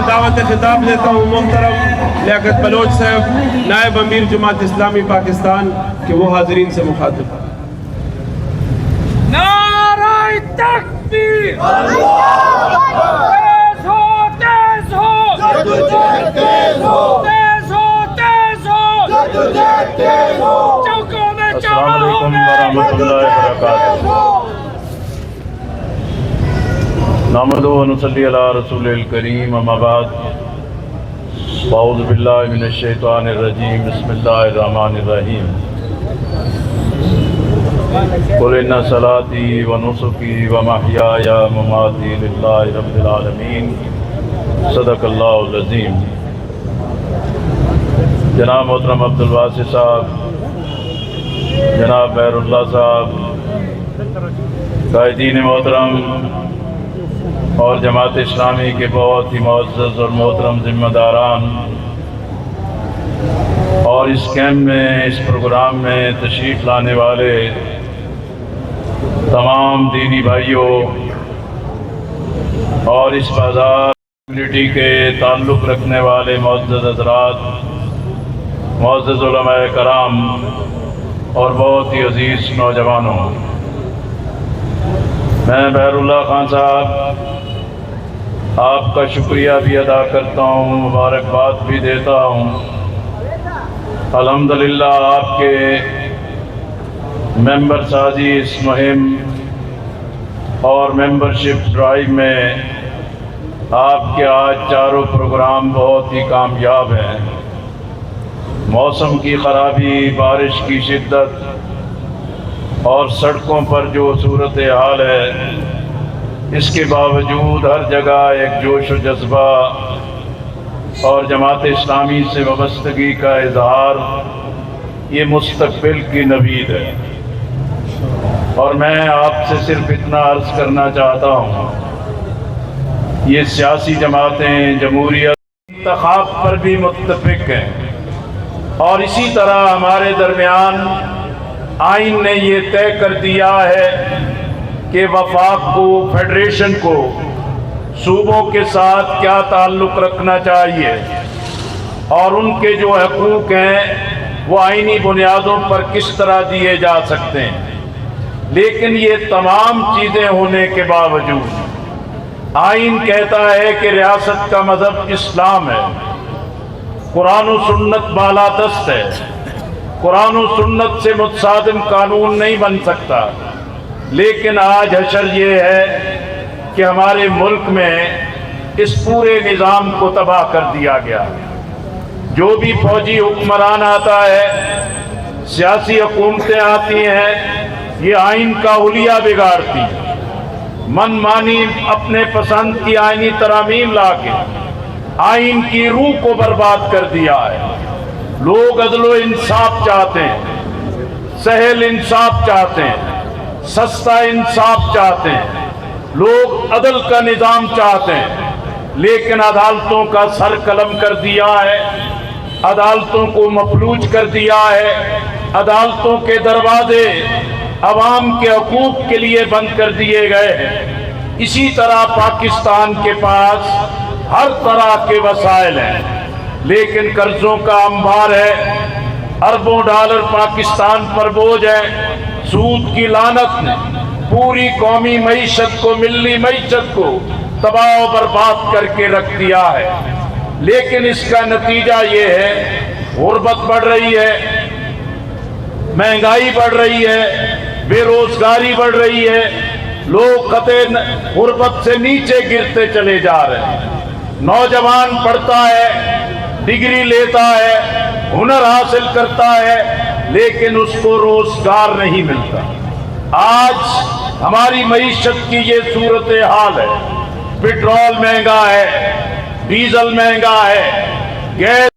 दावत खिताब देता हूँ मोहतरम लियाकत बलोच साहब नायब अमीर जमात इस्लामी पाकिस्तान के वो हाजरीन से मुखातिब। नारे तकबीर, तेज हो, तेज हो, तेज हो, तेज हो, तेज हो, चौकों में चौराहों में नहमदुहु व नुसल्ली अला रसूलिल करीम, अम्मा बाद, अऊज़ु बिल्लाहि मिनश शैतानिर रजीम, बिस्मिल्लाहिर रहमानिर रहीम। कुल इन्ना सलाती व नुसुकी व महयाया व ममाती लिल्लाहि रब्बिल आलमीन, सदक़ल्लाहुल अज़ीम। जनाब मोहतरम अब्दुल वासित साहब, जनाब बैरुल्लाह साहब, कायदीन मोहतरम और जमात इस्लामी के बहुत ही मुअज़्ज़ज़ और मोहतरम ज़िम्मेदारान, और इस कैंप में, इस प्रोग्राम में तशरीफ़ लाने वाले तमाम दीनी भाइयों और इस बाज़ार कम्युनिटी के ताल्लुक़ रखने वाले मुअज़्ज़ज़ हज़रात, मुअज़्ज़ज़ उलमाए कराम और बहुत ही अज़ीज़ नौजवानों, मैं बैरुल्लाह खान साहब आपका शुक्रिया भी अदा करता हूँ, मुबारकबाद भी देता हूँ। अल्हम्दुलिल्लाह आपके मेंबर साजी इस मुहिम और मेंबरशिप ड्राइव में आपके आज चारों प्रोग्राम बहुत ही कामयाब हैं। मौसम की ख़राबी, बारिश की शिद्दत और सड़कों पर जो सूरत हाल है, इसके बावजूद हर जगह एक जोश व जज्बा और जमात इस्लामी से वाबस्तगी का इजहार, ये मुस्तक़बिल की नवीद है। और मैं आपसे सिर्फ इतना अर्ज़ करना चाहता हूँ, ये सियासी जमातें जमहूरियत इंतख़ाब पर भी मुत्तफ़िक़ हैं, और इसी तरह हमारे दरमियान आइन ने ये तय कर दिया है कि वफाक को, फेडरेशन को सूबों के साथ क्या ताल्लुक़ रखना चाहिए और उनके जो हकूक़ हैं वो आइनी बुनियादों पर किस तरह दिए जा सकते हैं। लेकिन ये तमाम चीज़ें होने के बावजूद आइन कहता है कि रियासत का मज़हब इस्लाम है, कुरान व सुन्नत बालादस्त है, कुरान व सुन्नत से मुतसादिम कानून नहीं बन सकता। लेकिन आज हशर ये है कि हमारे मुल्क में इस पूरे निज़ाम को तबाह कर दिया गया। जो भी फौजी हुक्मरान आता है, सियासी हुकूमतें आती हैं, ये आइन का हुलिया बिगाड़ती, मनमानी अपने पसंद की आइनी तरामीम ला के आइन की रूह को बर्बाद कर दिया है। लोग अदलो इंसाफ चाहते हैं, सहल इंसाफ चाहते हैं, सस्ता इंसाफ चाहते हैं, लोग अदल का निज़ाम चाहते हैं, लेकिन अदालतों का सर कलम कर दिया है, अदालतों को मफलूज कर दिया है, अदालतों के दरवाजे अवाम के हकूक़ के लिए बंद कर दिए गए हैं। इसी तरह पाकिस्तान के पास हर तरह के वसाइल हैं, लेकिन कर्जों का अंबार है, अरबों डॉलर पाकिस्तान पर बोझ है। सूद की लानत ने पूरी कौमी मईशत को, मिल्ली मईशत को तबाह बर्बाद करके रख दिया है। लेकिन इसका नतीजा ये है, गुर्बत बढ़ रही है, महंगाई बढ़ रही है, बेरोजगारी बढ़ रही है, लोग खते गुर्बत से नीचे गिरते चले जा रहे हैं। नौजवान पढ़ता है, डिग्री लेता है, हुनर हासिल करता है, लेकिन उसको रोजगार नहीं मिलता। आज हमारी मईशत की ये सूरत हाल है। पेट्रोल महंगा है, डीजल महंगा है, गैस